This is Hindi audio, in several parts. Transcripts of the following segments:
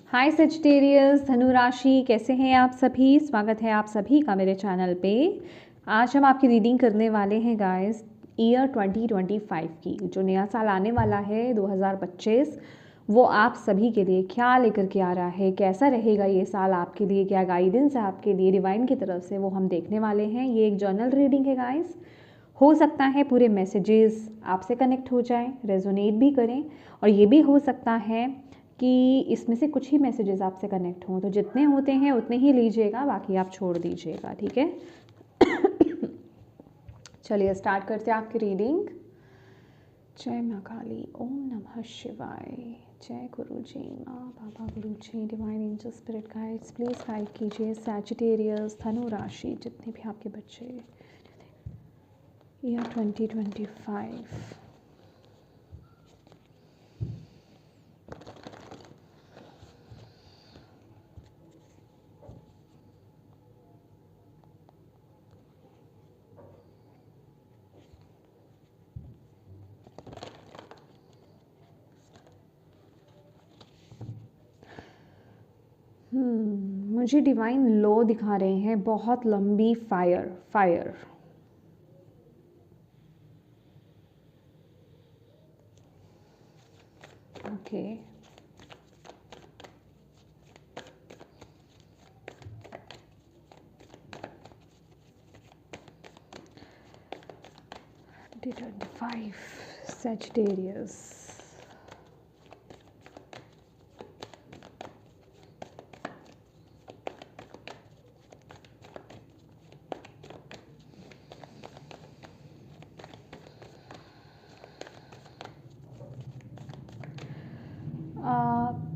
हाय सजिटेरियस, धनु राशि, कैसे हैं आप सभी। स्वागत है आप सभी का मेरे चैनल पे। आज हम आपकी रीडिंग करने वाले हैं गाइस ईयर 2025 की। जो नया साल आने वाला है 2025, वो आप सभी के लिए क्या लेकर के आ रहा है, कैसा रहेगा ये साल आपके लिए, क्या गाइडेंस है आपके लिए डिवाइन की तरफ से, वो हम देखने वाले हैं। ये एक जर्नल रीडिंग है गाइस। हो सकता है पूरे मैसेजेस आपसे कनेक्ट हो जाएं, रेजोनेट भी करें, और ये भी हो सकता है कि इसमें से कुछ ही मैसेजेस आपसे कनेक्ट हों। तो जितने होते हैं उतने ही लीजिएगा, बाकी आप छोड़ दीजिएगा, ठीक है। चलिए स्टार्ट करते हैं आपकी रीडिंग। जय माँ काली, ओम नमः शिवाय, जय गुरु जी, माँ बाबा गुरु ji, divine angel spirit guides please guide कीजिए सैजिटेरियस, धनु राशि, जितने भी आपके बच्चे ईयर 2025। मुझे डिवाइन लो दिखा रहे हैं, बहुत लंबी फायर। Okay, five Sagittarius.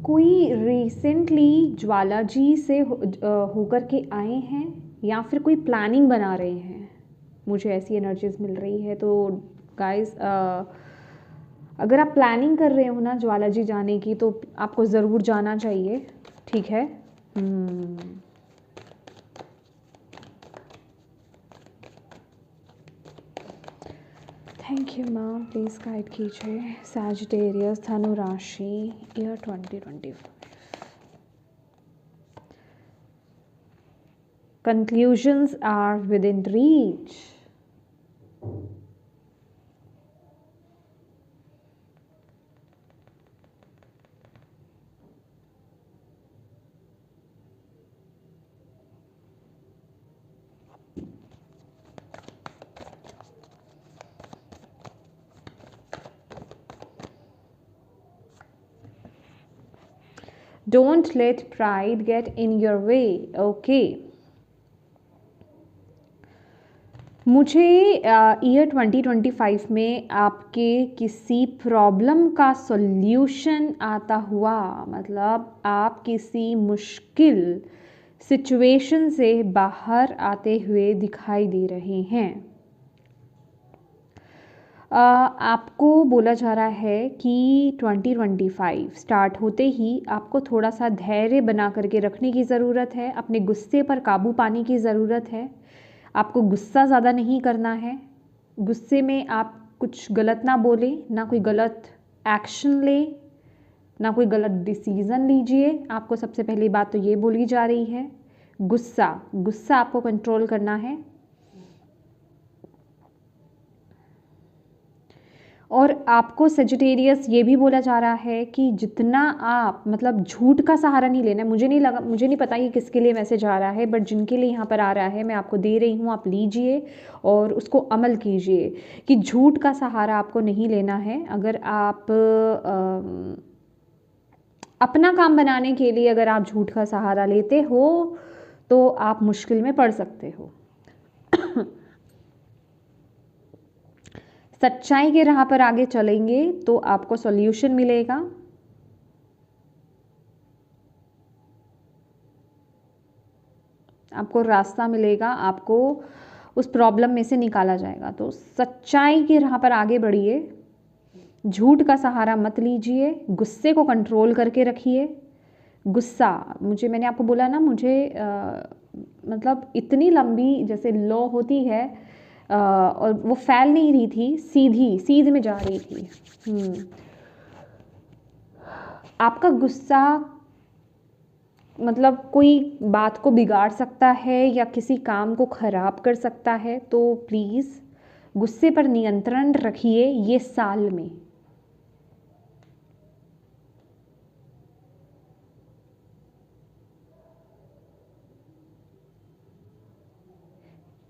कोई रिसेंटली ज्वाला जी से होकर के आए हैं या फिर कोई प्लानिंग बना रहे हैं, मुझे ऐसी एनर्जीज मिल रही है। तो गाइस, अगर आप प्लानिंग कर रहे हो ना ज्वाला जी जाने की, तो आपको ज़रूर जाना चाहिए, ठीक है। थैंक यू माँ, प्लीज़ गाइड कीजिए सैजिटेरियस, धनु राशि, year 2025। Conclusions are within reach. Don't let pride get in your way. Okay. मुझे ईयर 2025 में आपके किसी प्रॉब्लम का सॉल्यूशन आता हुआ, मतलब आप किसी मुश्किल सिचुएशन से बाहर आते हुए दिखाई दे रहे हैं। आपको बोला जा रहा है कि 2025 स्टार्ट होते ही आपको थोड़ा सा धैर्य बना करके रखने की ज़रूरत है, अपने गुस्से पर काबू पाने की ज़रूरत है। आपको गुस्सा ज़्यादा नहीं करना है। गुस्से में आप कुछ गलत ना बोलें, ना कोई गलत एक्शन लें, ना कोई गलत डिसीज़न लीजिए। आपको सबसे पहली बात तो ये बोली जा रही है, गुस्सा आपको कंट्रोल करना है। और आपको सजिटेरियस ये भी बोला जा रहा है कि जितना आप, मतलब झूठ का सहारा नहीं लेना है। मुझे नहीं पता ये किसके लिए मैसेज आ रहा है, बट जिनके लिए यहाँ पर आ रहा है मैं आपको दे रही हूँ, आप लीजिए और उसको अमल कीजिए कि झूठ का सहारा आपको नहीं लेना है। अगर आप अपना काम बनाने के लिए अगर आप झूठ का सहारा लेते हो तो आप मुश्किल में पड़ सकते हो। सच्चाई के राह पर आगे चलेंगे तो आपको सॉल्यूशन मिलेगा। आपको रास्ता मिलेगा, आपको उस प्रॉब्लम में से निकाला जाएगा। तो सच्चाई की राह पर आगे बढ़िए, झूठ का सहारा मत लीजिए, गुस्से को कंट्रोल करके रखिए। गुस्सा, मैंने आपको बोला ना, मुझे मतलब इतनी लंबी जैसे लौ होती है और वो फैल नहीं रही थी, सीध में जा रही थी। आपका गुस्सा मतलब कोई बात को बिगाड़ सकता है या किसी काम को ख़राब कर सकता है, तो प्लीज़ गुस्से पर नियंत्रण रखिए ये साल में।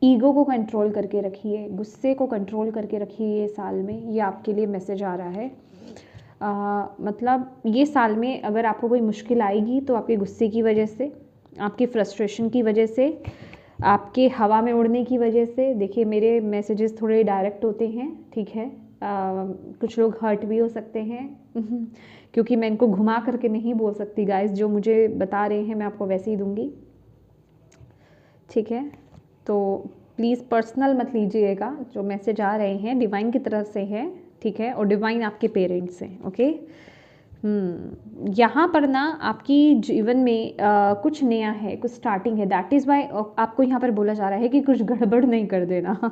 ईगो को कंट्रोल करके रखिए, गुस्से को कंट्रोल करके रखिए ये साल में। ये आपके लिए मैसेज आ रहा है। मतलब ये साल में अगर आपको कोई मुश्किल आएगी तो आपके गुस्से की वजह से, आपकी फ्रस्ट्रेशन की वजह से, आपके हवा में उड़ने की वजह से। देखिए मेरे मैसेजेस थोड़े डायरेक्ट होते हैं, ठीक है। कुछ लोग हर्ट भी हो सकते हैं क्योंकि मैं इनको घुमा करके नहीं बोल सकती गाइस, जो मुझे बता रहे हैं मैं आपको वैसे ही दूंगी, ठीक है। तो प्लीज़ पर्सनल मत लीजिएगा, जो मैसेज आ रहे हैं डिवाइन की तरफ से है, ठीक है। और डिवाइन आपके पेरेंट्स हैं, ओके। यहाँ पर ना आपकी जीवन में कुछ नया है, कुछ स्टार्टिंग है। दैट इज़ वाई आपको यहाँ पर बोला जा रहा है कि कुछ गड़बड़ नहीं कर देना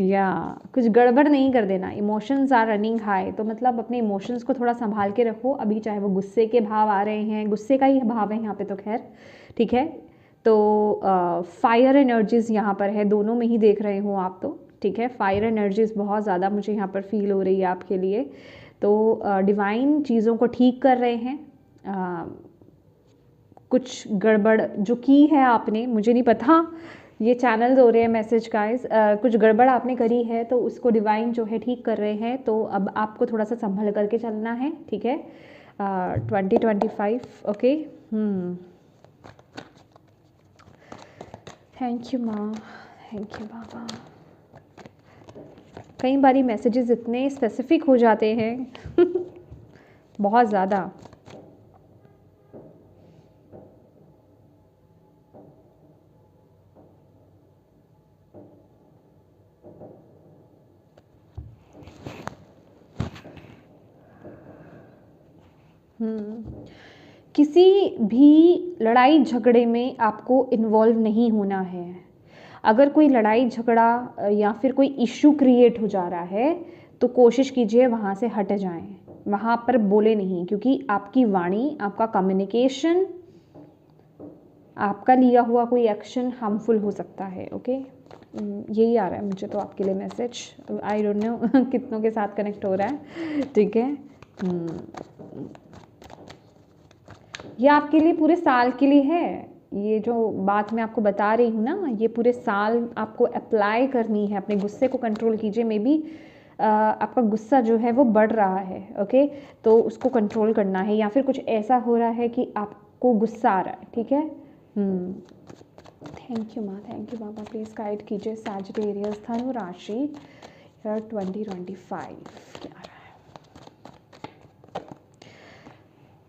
या कुछ गड़बड़ नहीं कर देना। इमोशंस आर रनिंग हाई, तो मतलब अपने इमोशंस को थोड़ा संभाल के रखो अभी। चाहे वो गुस्से के भाव आ रहे हैं, गुस्से का ही भाव है यहाँ पे तो खैर, ठीक है। तो फायर एनर्जीज़ यहाँ पर है, दोनों में ही देख रहे हो आप तो, ठीक है। फायर एनर्जीज़ बहुत ज़्यादा मुझे यहाँ पर फील हो रही है आपके लिए। तो डिवाइन चीज़ों को ठीक कर रहे हैं। कुछ गड़बड़ जो की है आपने, मुझे नहीं पता, ये चैनल हो रहे हैं मैसेज गाइस, कुछ गड़बड़ आपने करी है तो उसको डिवाइन जो है ठीक कर रहे हैं। तो अब आपको थोड़ा सा संभल करके चलना है, ठीक है। 2025, ओके। थैंक यू माँ, थैंक यू बाबा। कई बारी मैसेजेस इतने स्पेसिफिक हो जाते हैं बहुत ज़्यादा। किसी भी लड़ाई झगड़े में आपको इन्वॉल्व नहीं होना है। अगर कोई लड़ाई झगड़ा या फिर कोई इशू क्रिएट हो जा रहा है तो कोशिश कीजिए वहाँ से हट जाएं, वहाँ पर बोले नहीं, क्योंकि आपकी वाणी, आपका कम्युनिकेशन, आपका लिया हुआ कोई एक्शन हार्मफुल हो सकता है, ओके। यही आ रहा है मुझे तो आपके लिए मैसेज। आई डोंट नो कितनों के साथ कनेक्ट हो रहा है, ठीक है। ये आपके लिए पूरे साल के लिए है। ये जो बात मैं आपको बता रही हूँ ना, ये पूरे साल आपको अप्लाई करनी है। अपने गुस्से को कंट्रोल कीजिए। मे बी आपका गुस्सा जो है वो बढ़ रहा है, ओके, तो उसको कंट्रोल करना है। या फिर कुछ ऐसा हो रहा है कि आपको गुस्सा आ रहा है, ठीक है। थैंक यू माँ, thank you Baba. Please guide कीजिए सैजिटेरियस धनु राशि 2025 क्या रहा है।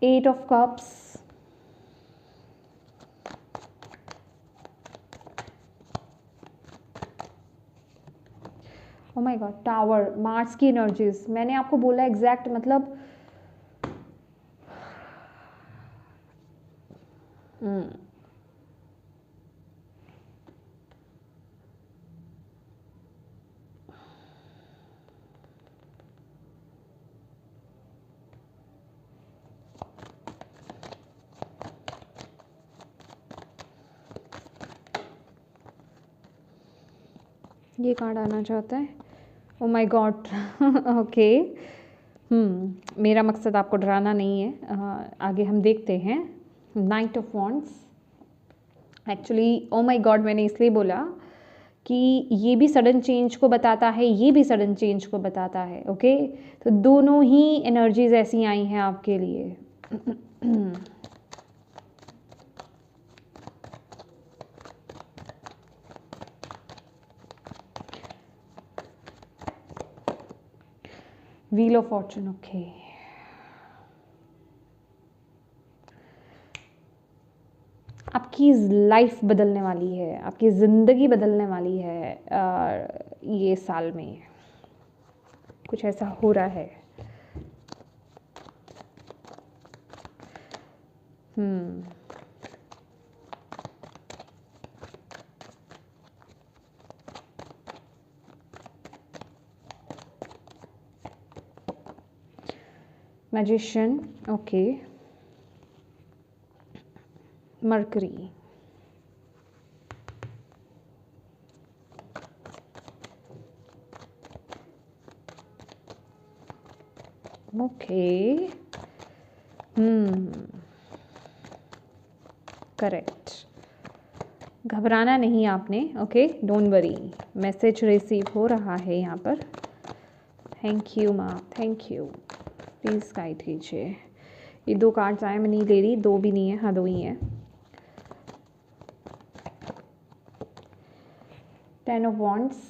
8 of cups, oh my God, tower, Mars की एनर्जीज। मैंने आपको बोला एग्जैक्ट, मतलब ये कार्ड आना चाहता है। Oh my God okay. मेरा मकसद आपको डराना नहीं है। आगे हम देखते हैं। Night of wands. Actually oh my God मैंने इसलिए बोला कि ये भी सडन चेंज को बताता है, ये भी सडन चेंज को बताता है, ओके। तो दोनों ही एनर्जीज ऐसी आई हैं आपके लिए। Wheel of Fortune, okay. आपकी लाइफ बदलने वाली है, आपकी ज़िंदगी बदलने वाली है ये साल में। कुछ ऐसा हो रहा है। Magician, okay. Mercury, okay, correct. घबराना नहीं आपने, okay, don't worry, message receive हो रहा है यहाँ पर। थैंक यू माँ, थैंक यू, प्लीज़ गाइड कीजिए। ये 2 कार्ड्स आए, मैं नहीं ले रही, 2 भी नहीं है, हाँ 2 ही हैं। 10 of wands,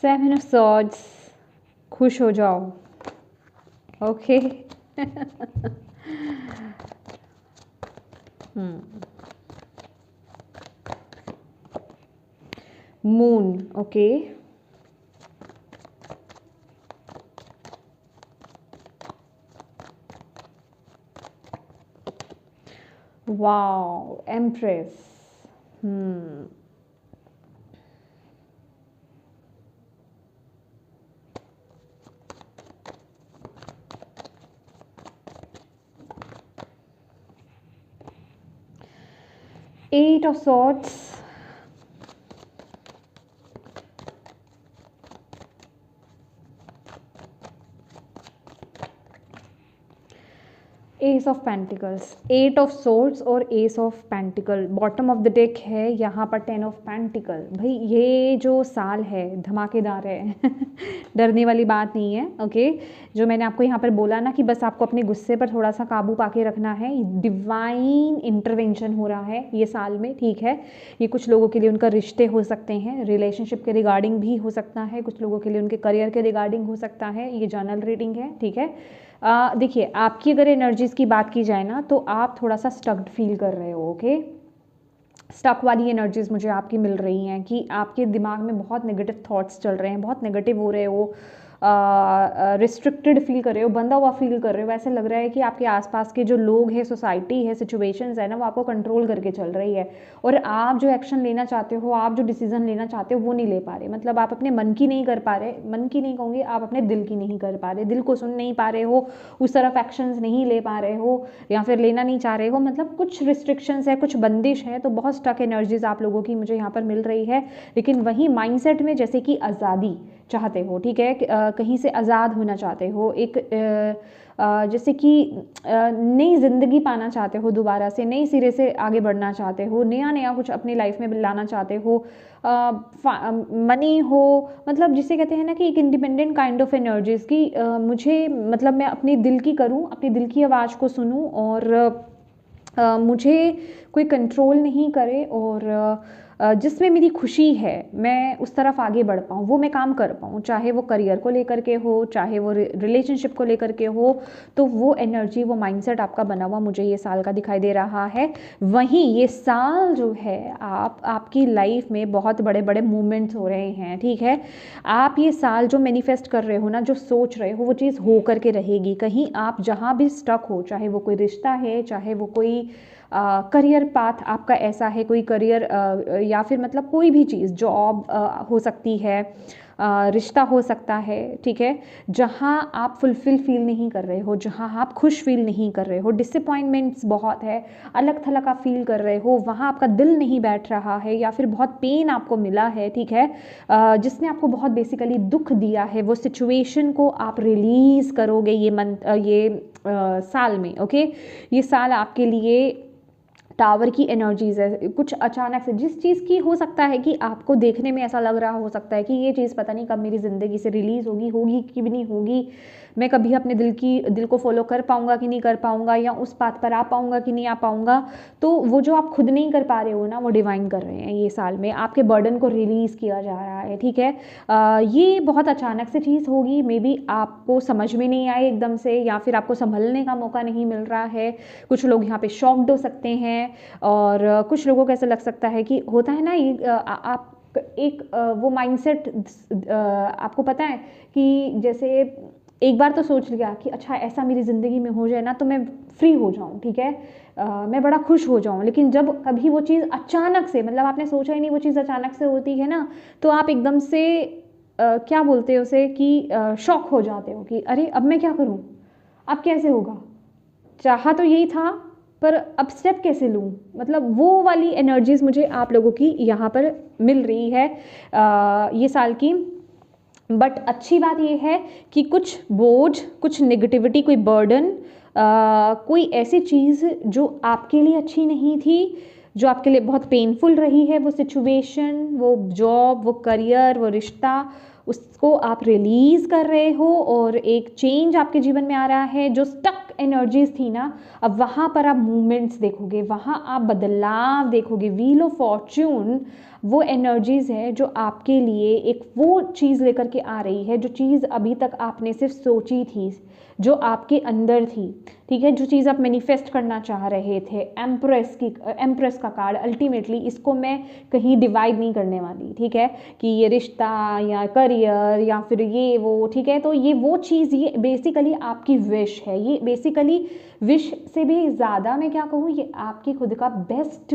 seven of swords, खुश हो जाओ, okay. Moon, okay, wow, empress, 8 of swords, ace of pentacles, 8 of swords और ace of pentacle, bottom of the deck है यहाँ पर 10 ऑफ पेंटिकल। भाई ये जो साल है धमाकेदार है डरने वाली बात नहीं है, ओके। जो मैंने आपको यहाँ पर बोला ना कि बस आपको अपने गुस्से पर थोड़ा सा काबू पाके रखना है, डिवाइन इंटरवेंशन हो रहा है ये साल में, ठीक है। ये कुछ लोगों के लिए उनका रिश्ते हो सकते हैं, रिलेशनशिप के रिगार्डिंग भी हो सकता है, कुछ लोगों के लिए उनके करियर के रिगार्डिंग हो सकता है। ये जनरल रीडिंग है, ठीक है। देखिए आपकी अगर एनर्जीज़ की बात की जाए ना तो आप थोड़ा सा स्टक्ड फील कर रहे हो, ओके। स्टक वाली एनर्जीज़ मुझे आपकी मिल रही हैं कि आपके दिमाग में बहुत नेगेटिव थॉट्स चल रहे हैं, बहुत नेगेटिव हो रहे हो, रिस्ट्रिक्टेड फील कर रहे हो, बंधा हुआ फील कर रहे हो। ऐसे लग रहा है कि आपके आसपास के जो लोग हैं, सोसाइटी है, सिचुएशंस है ना, वो आपको कंट्रोल करके चल रही है और आप जो एक्शन लेना चाहते हो, आप जो डिसीजन लेना चाहते हो वो नहीं ले पा रहे। मतलब आप अपने मन की नहीं कर पा रहे, मन की नहीं कहूँगी, आप अपने दिल की नहीं कर पा रहे, दिल को सुन नहीं पा रहे हो, उस तरफ एक्शंस नहीं ले पा रहे हो या फिर लेना नहीं चाह रहे हो। मतलब कुछ रिस्ट्रिक्शंस है, कुछ बंदिश है, तो बहुत स्टक एनर्जीज आप लोगों की मुझे यहाँ पर मिल रही है। लेकिन वहीं माइंडसेट में जैसे कि आज़ादी चाहते हो, ठीक है, कहीं से आज़ाद होना चाहते हो, एक जैसे कि नई ज़िंदगी पाना चाहते हो, दोबारा से नई सिरे से आगे बढ़ना चाहते हो, नया नया कुछ अपनी लाइफ में लाना चाहते हो, मनी हो, मतलब जिसे कहते हैं ना कि एक इंडिपेंडेंट काइंड ऑफ एनर्जीज की मुझे, मतलब मैं अपने दिल की करूं, अपनी दिल की आवाज़ को सुनूं और मुझे कोई कंट्रोल नहीं करे और जिसमें मेरी खुशी है मैं उस तरफ आगे बढ़ पाऊँ, वो मैं काम कर पाऊँ, चाहे वो करियर को लेकर के हो, चाहे वो रिलेशनशिप को लेकर के हो। तो वो एनर्जी, वो माइंडसेट आपका बना हुआ मुझे ये साल का दिखाई दे रहा है। वहीं ये साल जो है आपकी लाइफ में बहुत बड़े बड़े मूवमेंट्स हो रहे हैं, ठीक है। आप ये साल जो मैनिफेस्ट कर रहे हो ना, जो सोच रहे हो, वो चीज़ हो करके रहेगी। कहीं आप जहाँ भी स्टक हो, चाहे वो कोई रिश्ता है, चाहे वो कोई करियर पाथ आपका ऐसा है, कोई करियर या फिर मतलब कोई भी चीज़, जॉब हो सकती है, रिश्ता हो सकता है, ठीक है, जहाँ आप फुलफिल फील नहीं कर रहे हो, जहाँ आप खुश फील नहीं कर रहे हो, डिसअपॉइंटमेंट्स बहुत है, अलग थलग आप फील कर रहे हो, वहाँ आपका दिल नहीं बैठ रहा है या फिर बहुत पेन आपको मिला है, ठीक है, जिसने आपको बहुत बेसिकली दुख दिया है, वो सिचुएशन को आप रिलीज़ करोगे ये साल में, ओके। ये साल आपके लिए टावर की एनर्जीज है। कुछ अचानक से जिस चीज़ की हो सकता है कि आपको देखने में ऐसा लग रहा हो सकता है कि ये चीज़ पता नहीं कब मेरी ज़िंदगी से रिलीज़ होगी कि नहीं होगी, मैं कभी अपने दिल को फॉलो कर पाऊँगा कि नहीं कर पाऊँगा, या उस बात पर आ पाऊँगा कि नहीं आ पाऊँगा। तो वो जो आप खुद नहीं कर पा रहे हो ना, वो डिवाइन कर रहे हैं ये साल में, आपके बर्डन को रिलीज़ किया जा रहा है, ठीक है। ये बहुत अचानक से चीज़ होगी, मे बी आपको समझ में नहीं आए एकदम से, या फिर आपको संभलने का मौका नहीं मिल रहा है। कुछ लोग यहाँ पे शॉक्ड हो सकते हैं और कुछ लोगों को ऐसा लग सकता है कि होता है ना, आप एक वो माइंडसेट, आपको पता है कि जैसे एक बार तो सोच लिया कि अच्छा ऐसा मेरी ज़िंदगी में हो जाए ना तो मैं फ्री हो जाऊँ, ठीक है, मैं बड़ा खुश हो जाऊँ। लेकिन जब कभी वो चीज़ अचानक से, मतलब आपने सोचा ही नहीं, वो चीज़ अचानक से होती है ना, तो आप एकदम से क्या बोलते हैं उसे कि शॉक हो जाते हो कि अरे अब मैं क्या करूँ, अब कैसे होगा, चाहा तो यही था पर अब स्टेप कैसे लूँ। मतलब वो वाली एनर्जीज़ मुझे आप लोगों की यहाँ पर मिल रही है ये साल की। बट अच्छी बात ये है कि कुछ बोझ, कुछ नेगेटिविटी, कोई बर्डन, कोई ऐसी चीज़ जो आपके लिए अच्छी नहीं थी, जो आपके लिए बहुत पेनफुल रही है, वो सिचुएशन, वो जॉब, वो करियर, वो रिश्ता, उसको आप रिलीज़ कर रहे हो और एक चेंज आपके जीवन में आ रहा है। जो स्टक एनर्जीज थी ना, अब वहाँ पर आप मूवमेंट्स देखोगे, वहाँ आप बदलाव देखोगे। व्हील ऑफ फॉर्च्यून वो एनर्जीज़ है जो आपके लिए एक वो चीज़ लेकर के आ रही है, जो चीज़ अभी तक आपने सिर्फ सोची थी, जो आपके अंदर थी, ठीक है, जो चीज़ आप मैनिफेस्ट करना चाह रहे थे। एम्प्रेस का कार्ड, अल्टीमेटली इसको मैं कहीं डिवाइड नहीं करने वाली, ठीक है, कि ये रिश्ता या करियर या फिर ये वो, ठीक है। तो ये वो चीज़, ये बेसिकली आपकी विश है। ये बेसिकली विश से भी ज़्यादा मैं क्या कहूँ, ये आपकी खुद का बेस्ट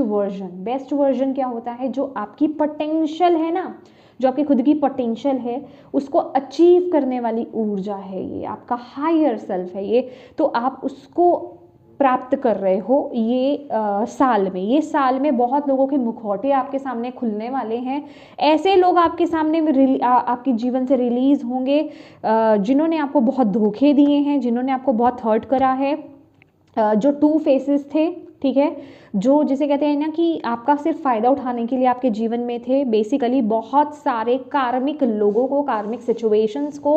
वर्जन क्या होता है, जो आपकी पोटेंशियल है ना, जो आपकी खुद की पोटेंशियल है, उसको अचीव करने वाली ऊर्जा है, ये आपका हायर सेल्फ है ये। तो आप उसको प्राप्त कर रहे हो ये साल में। ये साल में बहुत लोगों के मुखौटे आपके सामने खुलने वाले हैं। ऐसे लोग आपके सामने आपके जीवन से रिलीज़ होंगे जिन्होंने आपको बहुत धोखे दिए हैं, जिन्होंने आपको बहुत हर्ट करा है, जो टू फेसेस थे, ठीक है, जो जिसे कहते हैं ना कि आपका सिर्फ फ़ायदा उठाने के लिए आपके जीवन में थे। बेसिकली बहुत सारे कार्मिक लोगों को, कार्मिक सिचुएशंस को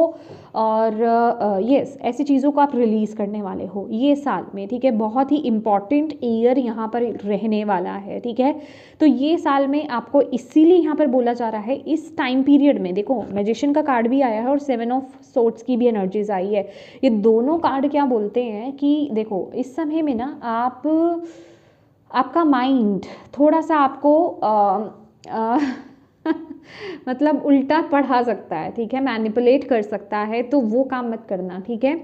और यस ऐसी चीज़ों को आप रिलीज़ करने वाले हो ये साल में, ठीक है। बहुत ही इम्पॉर्टेंट ईयर यहाँ पर रहने वाला है, ठीक है। तो ये साल में आपको इसीलिए यहाँ पर बोला जा रहा है, इस टाइम पीरियड में देखो मैजिशियन का कार्ड भी आया है और 7 ऑफ सोर्ड्स की भी एनर्जीज आई है। ये दोनों कार्ड क्या बोलते हैं कि देखो इस समय में ना आपका माइंड थोड़ा सा आपको मतलब उल्टा पढ़ा सकता है, ठीक है, मैनिपुलेट कर सकता है। तो वो काम मत करना, ठीक है।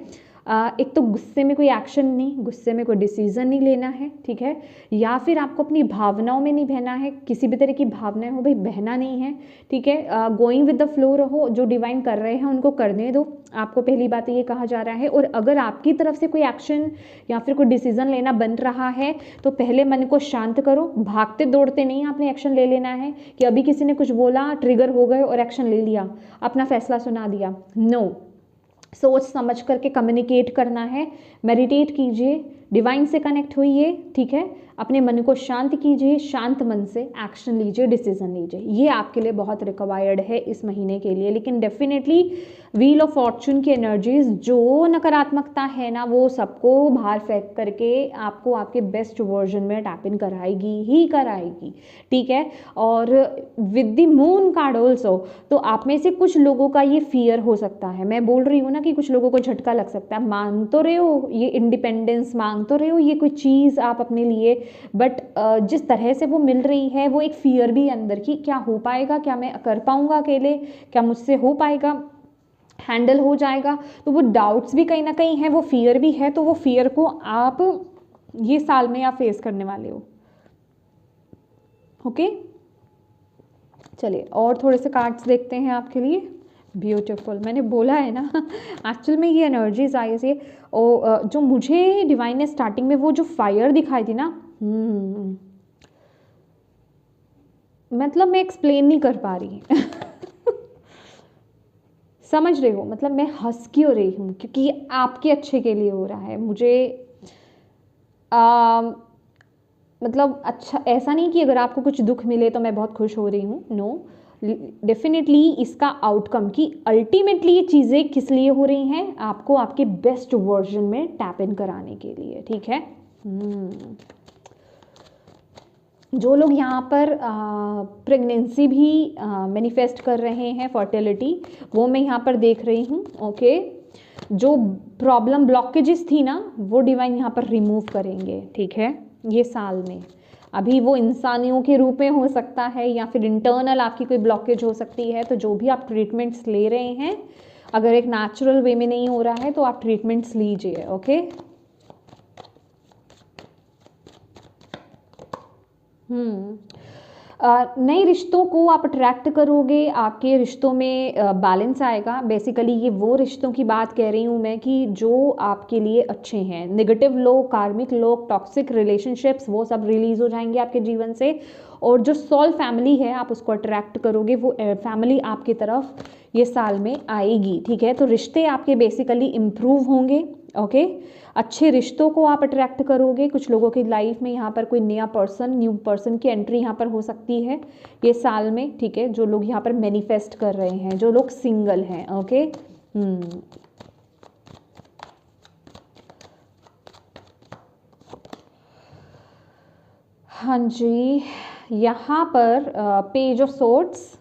एक तो गुस्से में कोई एक्शन नहीं, गुस्से में कोई डिसीजन नहीं लेना है, ठीक है, या फिर आपको अपनी भावनाओं में नहीं बहना है। किसी भी तरह की भावनाएं हो भाई, बहना नहीं है, ठीक है। गोइंग विद द फ्लो रहो, जो डिवाइन कर रहे हैं उनको करने दो, आपको पहली बात ये कहा जा रहा है। और अगर आपकी तरफ से कोई एक्शन या फिर कोई डिसीजन लेना बन रहा है तो पहले मन को शांत करो। भागते दौड़ते नहीं आपने एक्शन ले लेना है कि अभी किसी ने कुछ बोला, ट्रिगर हो गए और एक्शन ले लिया, अपना फैसला सुना दिया। नो, सोच समझ करके कम्युनिकेट करना है। मेडिटेट कीजिए, डिवाइन से कनेक्ट होइए, ठीक है, अपने मन को शांत कीजिए, शांत मन से एक्शन लीजिए, डिसीजन लीजिए। ये आपके लिए बहुत रिक्वायर्ड है इस महीने के लिए। लेकिन डेफिनेटली व्हील ऑफ फॉर्च्यून की एनर्जीज, जो नकारात्मकता है ना, वो सबको बाहर फेंक करके आपको आपके बेस्ट वर्जन में टैप इन कराएगी ही कराएगी, ठीक है। और with the moon card also, तो आप में से कुछ लोगों का ये फियर हो सकता है। मैं बोल रही हूँ ना कि कुछ लोगों को झटका लग सकता है। मांग तो रहे हो ये इंडिपेंडेंस, मांग तो रहे हो ये कोई चीज़ आप अपने लिए, बट जिस तरह से वो मिल रही है वो एक फियर भी अंदर की, क्या हो पाएगा, क्या मैं कर पाऊंगा अकेले, क्या मुझसे हो पाएगा, हैंडल हो जाएगा। तो वो डाउट्स भी कहीं ना कहीं है, वो फियर भी है। तो वो फियर को आप ये साल में आप फेस करने वाले हो, ओके। चलिए और थोड़े से कार्ड्स देखते हैं आपके लिए। ब्यूटीफुल, मैंने बोला है ना एक्चुअल में ये एनर्जीज आई थी जो मुझे डिवाइन ने स्टार्टिंग में वो जो फायर दिखाई थी ना, मतलब मैं एक्सप्लेन नहीं कर पा रही समझ रहे हो, मतलब मैं हंस क्यों रही हूँ, क्योंकि ये आपके अच्छे के लिए हो रहा है। मुझे मतलब अच्छा, ऐसा नहीं कि अगर आपको कुछ दुख मिले तो मैं बहुत खुश हो रही हूँ, नो, डेफिनेटली इसका आउटकम कि अल्टीमेटली ये चीज़ें किस लिए हो रही हैं, आपको आपके बेस्ट वर्जन में टैप इन कराने के लिए, ठीक है। जो लोग यहाँ पर प्रेगनेंसी भी मैनिफेस्ट कर रहे हैं, फर्टिलिटी, वो मैं यहाँ पर देख रही हूँ, ओके। जो प्रॉब्लम ब्लॉकेजेस थी ना, वो डिवाइन यहाँ पर रिमूव करेंगे, ठीक है, ये साल में। अभी वो इंसानियों के रूप में हो सकता है या फिर इंटरनल आपकी कोई ब्लॉकेज हो सकती है। तो जो भी आप ट्रीटमेंट्स ले रहे हैं अगर एक नेचुरल वे में नहीं हो रहा है तो आप ट्रीटमेंट्स लीजिए। ओके। नए रिश्तों को आप अट्रैक्ट करोगे, आपके रिश्तों में बैलेंस आएगा। बेसिकली ये वो रिश्तों की बात कह रही हूँ मैं कि जो आपके लिए अच्छे हैं। नेगेटिव लोग, कार्मिक लोग, टॉक्सिक रिलेशनशिप्स, वो सब रिलीज हो जाएंगे आपके जीवन से। और जो सोल फैमिली है आप उसको अट्रैक्ट करोगे, वो फैमिली आपकी तरफ ये साल में आएगी। ठीक है, तो रिश्ते आपके बेसिकली इम्प्रूव होंगे। ओके, अच्छे रिश्तों को आप अट्रैक्ट करोगे। कुछ लोगों की लाइफ में यहाँ पर कोई नया पर्सन, न्यू पर्सन की एंट्री यहाँ पर हो सकती है ये साल में। ठीक है, जो लोग यहाँ पर मैनिफेस्ट कर रहे हैं, जो लोग सिंगल हैं। ओके। हाँ जी, यहाँ पर पेज ऑफ सोर्ड्स।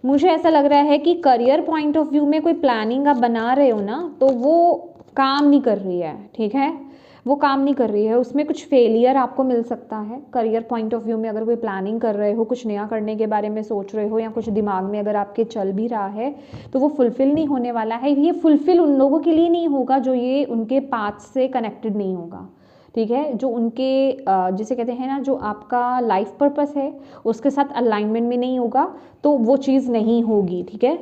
मुझे ऐसा लग रहा है कि करियर पॉइंट ऑफ व्यू में कोई प्लानिंग आप बना रहे हो ना, तो वो काम नहीं कर रही है। ठीक है, वो काम नहीं कर रही है, उसमें कुछ फेलियर आपको मिल सकता है। करियर पॉइंट ऑफ व्यू में अगर कोई प्लानिंग कर रहे हो, कुछ नया करने के बारे में सोच रहे हो, या कुछ दिमाग में अगर आपके चल भी रहा है, तो वो फुलफिल नहीं होने वाला है। ये फुलफिल उन लोगों के लिए नहीं होगा जो ये उनके पाथ से कनेक्टेड नहीं होगा। ठीक है, जो उनके जिसे कहते हैं ना, जो आपका लाइफ पर्पस है उसके साथ अलाइनमेंट में नहीं होगा, तो वो चीज़ नहीं होगी। ठीक है।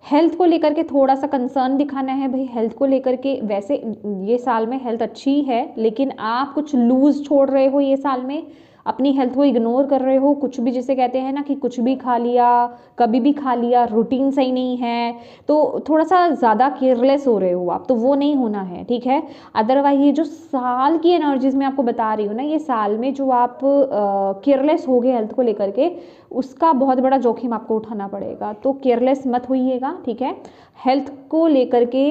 हेल्थ को लेकर के थोड़ा सा कंसर्न दिखाना है भाई। हेल्थ को लेकर के वैसे ये साल में हेल्थ अच्छी है, लेकिन आप कुछ लूज छोड़ रहे हो ये साल में, अपनी हेल्थ को इग्नोर कर रहे हो। कुछ भी जिसे कहते हैं ना कि कुछ भी खा लिया, कभी भी खा लिया, रूटीन सही नहीं है, तो थोड़ा सा ज़्यादा केयरलेस हो रहे हो आप, तो वो नहीं होना है। ठीक है, अदरवाइज ये जो साल की एनर्जीज में आपको बता रही हूँ ना, ये साल में जो आप केयरलेस हो गए हेल्थ को लेकर के, उसका बहुत बड़ा जोखिम आपको उठाना पड़ेगा। तो केयरलेस मत होइएगा। ठीक है, हेल्थ को लेकर के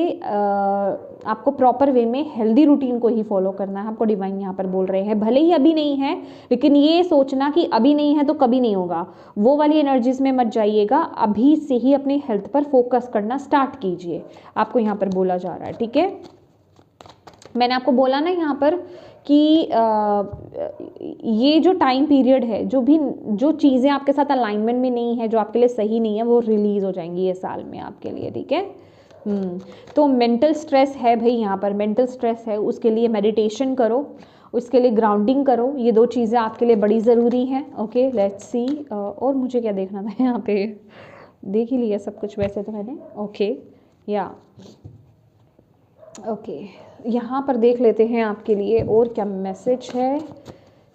आपको प्रॉपर वे में हेल्दी रूटीन को ही फॉलो करना है। आपको डिवाइन यहाँ पर बोल रहे हैं, भले ही अभी नहीं है, लेकिन ये सोचना कि अभी नहीं है तो कभी नहीं होगा, वो वाली एनर्जीज में मत जाइएगा। अभी से ही अपनी हेल्थ पर फोकस करना स्टार्ट कीजिए, आपको यहाँ पर बोला जा रहा है। ठीक है, मैंने आपको बोला ना यहाँ पर कि ये जो टाइम पीरियड है, जो चीज़ें आपके साथ अलाइनमेंट में नहीं है, जो आपके लिए सही नहीं है, वो रिलीज हो जाएंगी ये साल में आपके लिए। ठीक है। तो मेंटल स्ट्रेस है भाई, यहाँ पर मेंटल स्ट्रेस है, उसके लिए मेडिटेशन करो, उसके लिए ग्राउंडिंग करो। ये दो चीज़ें आपके लिए बड़ी ज़रूरी हैं। Okay, let's see. और मुझे क्या देखना था यहाँ पे, देख ही लिया सब कुछ वैसे तो मैंने। ओके, या ओके, यहाँ पर देख लेते हैं आपके लिए और क्या मैसेज है।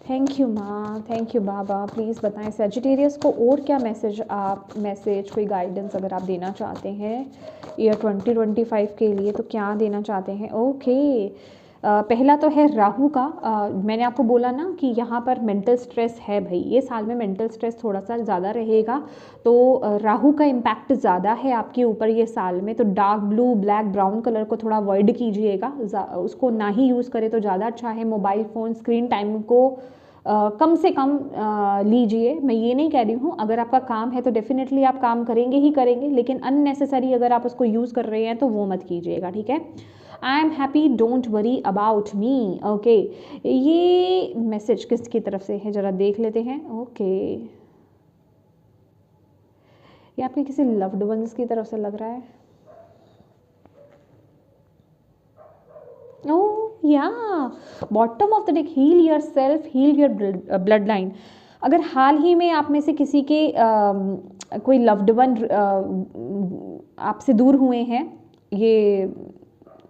थैंक यू माँ, थैंक यू बाबा। प्लीज़ बताएं सैजिटेरियस को और क्या मैसेज कोई गाइडेंस अगर आप देना चाहते हैं ईयर 2025 के लिए, तो क्या देना चाहते हैं। ओके, पहला तो है राहु का। मैंने आपको बोला ना कि यहाँ पर मेंटल स्ट्रेस है भाई, ये साल में मेंटल स्ट्रेस थोड़ा सा ज़्यादा रहेगा। तो राहु का इम्पैक्ट ज़्यादा है आपके ऊपर ये साल में। तो dark blue, black, brown colour को थोड़ा अवॉइड कीजिएगा, उसको ना ही यूज़ करें तो ज़्यादा अच्छा है। मोबाइल फ़ोन स्क्रीन टाइम को कम से कम लीजिए। मैं ये नहीं कह रही हूँ, अगर आपका काम है तो डेफिनेटली आप काम करेंगे ही करेंगे, लेकिन अननेसेसरी अगर आप उसको यूज़ कर रहे हैं तो वो मत कीजिएगा। ठीक है, I am happy, don't worry about me. Okay, ये मैसेज किसकी तरफ से है जरा देख लेते हैं। ओके, ये आपके किसी लव्ड वंस की तरफ से लग रहा है। Oh yeah, bottom of the deck, heal yourself, heal your blood line. अगर हाल ही में आप में से किसी के कोई लव्ड वन आपसे दूर हुए हैं, ये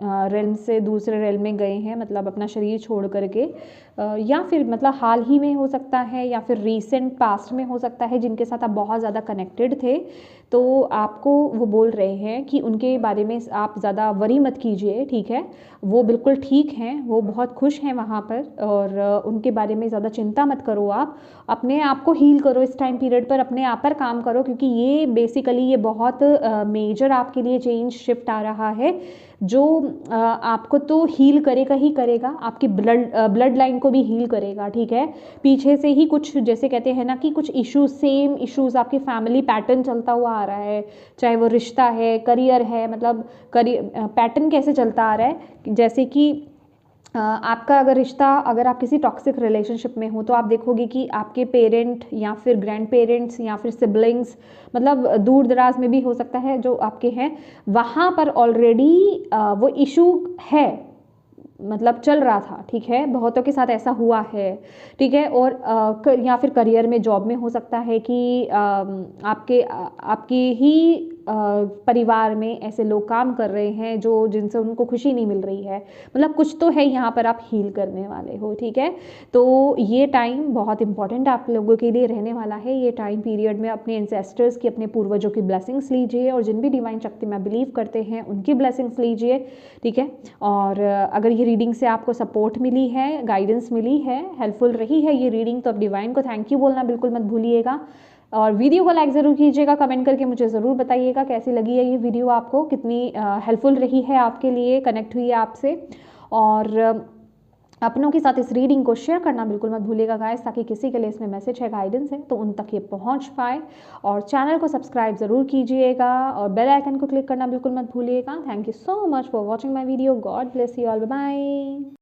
रेल्म से दूसरे रेल्म में गए हैं, मतलब अपना शरीर छोड़ करके, या फिर मतलब हाल ही में हो सकता है, या फिर रीसेंट पास्ट में हो सकता है, जिनके साथ आप बहुत ज़्यादा कनेक्टेड थे, तो आपको वो बोल रहे हैं कि उनके बारे में आप ज़्यादा वरी मत कीजिए। ठीक है, वो बिल्कुल ठीक हैं, वो बहुत खुश हैं वहाँ पर, और उनके बारे में ज़्यादा चिंता मत करो। आप अपने आप को हील करो इस टाइम पीरियड पर, अपने आप पर काम करो, क्योंकि ये बेसिकली ये बहुत मेजर आपके लिए चेंज शिफ्ट आ रहा है, जो आपको तो हील करेगा ही करेगा, आपकी ब्लड लाइन को भी हील करेगा। ठीक है, पीछे से ही कुछ जैसे कहते हैं ना कि कुछ इश्यूज, सेम इश्यूज आपके फैमिली पैटर्न चलता हुआ आ रहा है, चाहे वो रिश्ता है, करियर है, मतलब करियर पैटर्न कैसे चलता आ रहा है, जैसे कि आपका अगर रिश्ता, अगर आप किसी टॉक्सिक रिलेशनशिप में हो तो आप देखोगे कि आपके पेरेंट या फिर ग्रैंड पेरेंट्स या फिर सिबलिंग्स, मतलब दूर दराज में भी हो सकता है जो आपके हैं, वहाँ पर ऑलरेडी वो इशू है, मतलब चल रहा था, ठीक है, बहुतों के साथ ऐसा हुआ है, ठीक है। और या फिर करियर में, जॉब में हो सकता है कि आपके ही परिवार में ऐसे लोग काम कर रहे हैं जो जिनसे उनको खुशी नहीं मिल रही है, मतलब कुछ तो है यहाँ पर, आप हील करने वाले हो, ठीक है। तो ये टाइम बहुत इंपॉर्टेंट आप लोगों के लिए रहने वाला है। ये टाइम पीरियड में अपने एंसेस्टर्स की, अपने पूर्वजों की ब्लेसिंग्स लीजिए, और जिन भी डिवाइन शक्ति में बिलीव करते हैं उनकी ब्लेसिंग्स लीजिए, ठीक है। और अगर ये रीडिंग से आपको सपोर्ट मिली है, गाइडेंस मिली है, हेल्पफुल रही है ये रीडिंग, तो अब डिवाइन को थैंक यू बोलना बिल्कुल मत भूलिएगा। और वीडियो को लाइक ज़रूर कीजिएगा, कमेंट करके मुझे ज़रूर बताइएगा कैसी लगी है ये वीडियो, आपको कितनी हेल्पफुल रही है, आपके लिए कनेक्ट हुई है आपसे। और अपनों के साथ इस रीडिंग को शेयर करना बिल्कुल मत भूलिएगा गाइस, ताकि किसी के लिए इसमें मैसेज है, गाइडेंस है, तो उन तक ये पहुंच पाए। और चैनल को सब्सक्राइब ज़रूर कीजिएगा और बेल आइकन को क्लिक करना बिल्कुल मत भूलिएगा। Thank you so much for watching my video. God bless you all, bye bye.